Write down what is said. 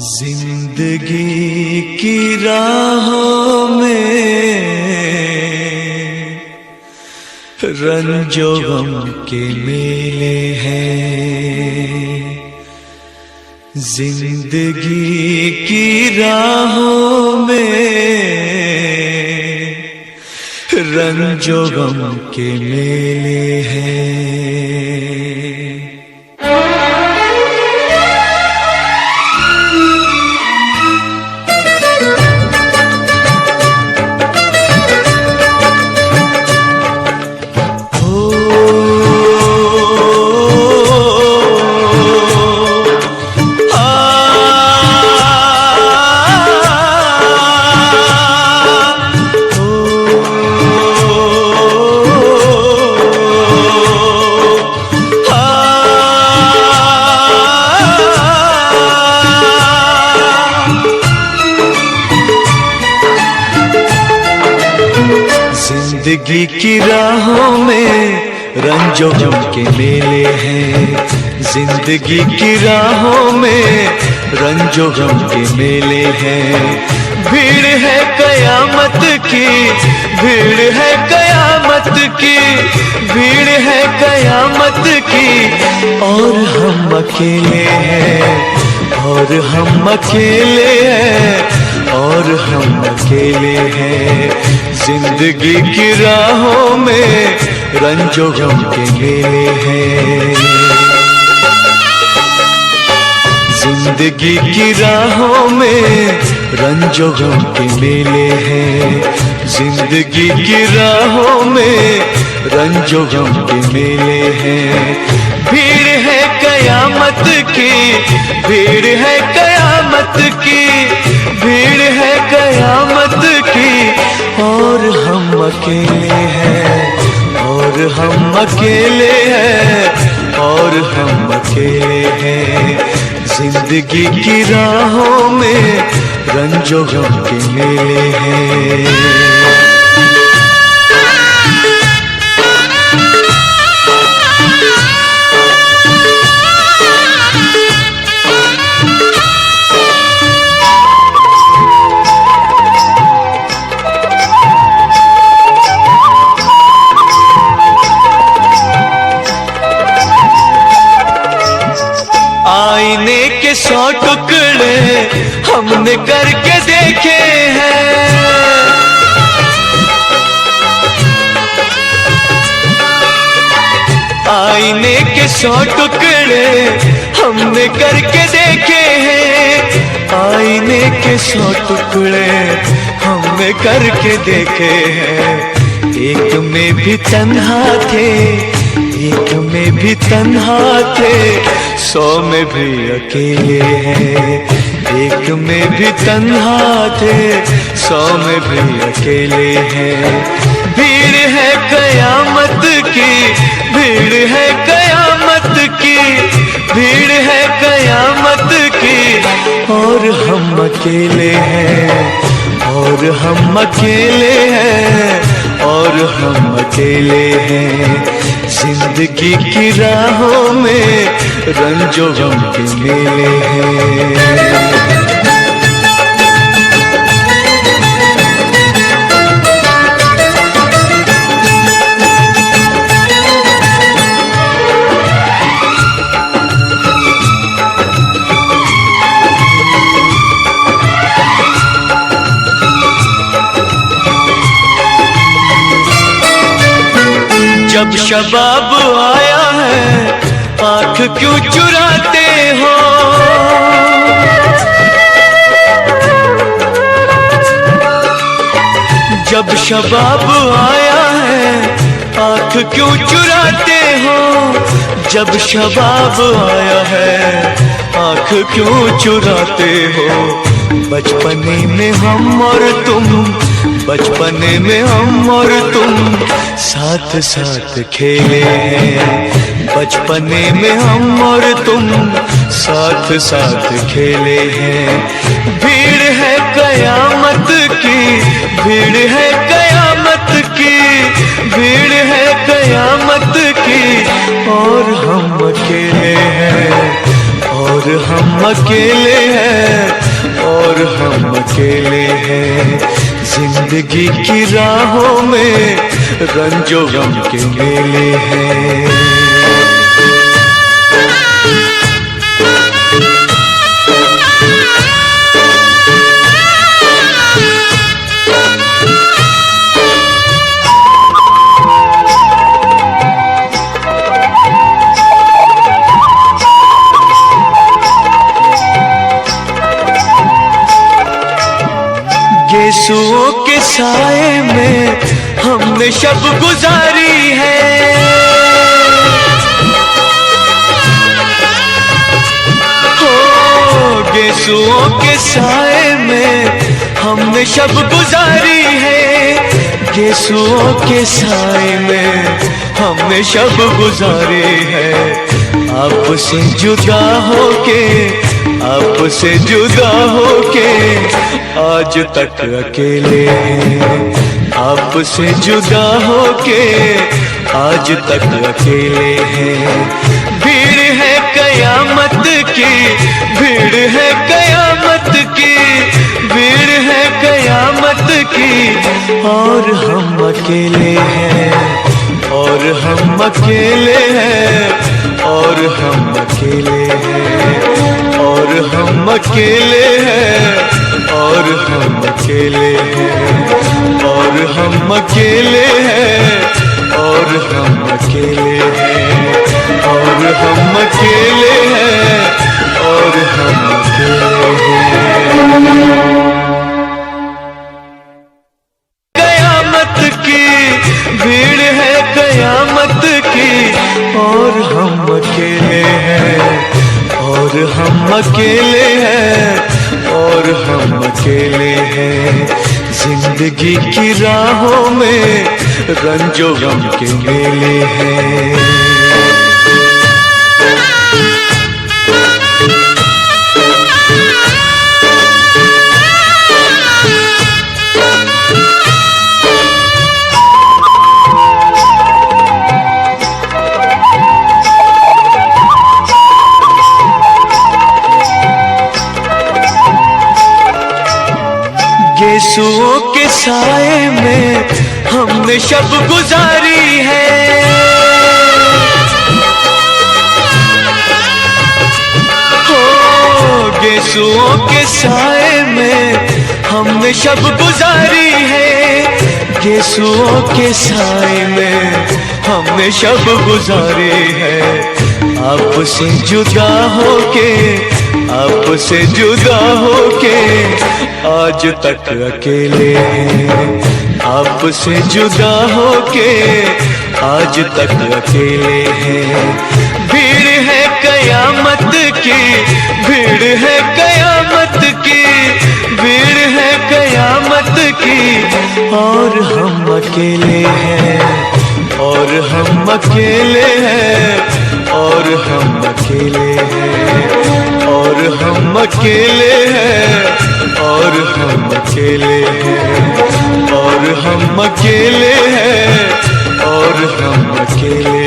जिंदगी की राहों में रंजो गम के मेले हैं। जिंदगी की राहों में रंजो गम के मेले हैं। जिंदगी की राहों में रंजो गम के मेले हैं। जिंदगी की राहों में रंजो गम के मेले हैं। भीड़ है कयामत की, भीड़ है कयामत की, भीड़ है कयामत की। और हम अकेले हैं, और हम अकेले हैं, और हम अकेले हैं। जिंदगी की राहों में रंजो गम के मेले हैं। जिंदगी की राहों में रंजो गम के मेले हैं। जिंदगी की राहों में रंजो गम के मेले हैं। भीड़ है कयामत की, भीड़ है कयामत की, भीड़ है कयामत की। और हम अकेले हैं, और हम अकेले हैं, और हम अकेले हैं। जिंदगी की राहों में रंजो गम के मेले हैं। आईने के 100 टुकड़े हमने करके देखे हैं। आईने के 100 टुकड़े हमने करके देखे हैं। आईने के 100 टुकड़े हमने करके देखे हैं। एक में भी तन्हा थे, एक में भी तन्हा थे, 100 में भी अकेले हैं। एक में भी तन्हा थे, 100 में भी अकेले हैं। भीड़ है कयामत की, भीड़ है कयामत की, भीड़ है कयामत की। और हम अकेले हैं, और हम अकेले हैं, और हम अकेले हैं। जिंदगी की राहों में रंजो गम के मेले हैं। जब शबाब आया है आँख क्यों चुराते हो। जब शबाब आया है आँख क्यों चुराते हो। जब शबाब आया है आँख क्यों चुराते हो। बचपने में हम और तुम बचपने में हम और तुम साथ साथ खेले हैं। बचपने में हम और तुम साथ साथ खेले हैं। भीड़ है कयामत की, भीड़ है कयामत की, भीड़ है कयामत की, और हम अकेले हैं, और हम अकेले हैं, और हम अकेले हैं। जिंदगी की राहों में रंजो गम के मेले हैं। यीशुओं के साए में हमने शब गुजारी है। हो यीशुओं के साए में हमने शब गुजारी है। यीशुओं के साए में हमने शब गुजारी है। आपसे जुदा होके, आपसे जुदा होके आज तक अकेले हैं। आपसे जुदा होके आज तक अकेले हैं। भीड़ है कयामत की, भीड़ है कयामत की, भीड़ है कयामत की, और हम अकेले हैं, और हम अकेले हैं, और हम अकेले हैं, और हम अकेले हैं, और हम अकेले हैं, और हम अकेले हैं, और हम अकेले हैं, और हम अकेले हैं, और हम अकेले हैं। कयामत की भीड़ है कयामत की, और हम अकेले हैं, और हम अकेले हैं, और हम अकेले हैं। जिंदगी की राहों में रंजो गम के मेले हैं। यीशुओं के साए में हमने शब गुजारी है। हो यीशुओं के साए में हमने शब गुजारी है। यीशुओं के साए में हमने शब गुजारी है। आपसे जुदा होके, आपसे जुदा होके आज तक अकेले हैं। आपसे जुदा होके आज तक अकेले हैं। भीड़ है कयामत की, भीड़ है कयामत की, भीड़ है कयामत की, और हम अकेले हैं, और हम अकेले हैं, और हम अकेले हैं, और हम अकेले हैं, और हम अकेले हैं, और हम अकेले हैं, और हम अकेले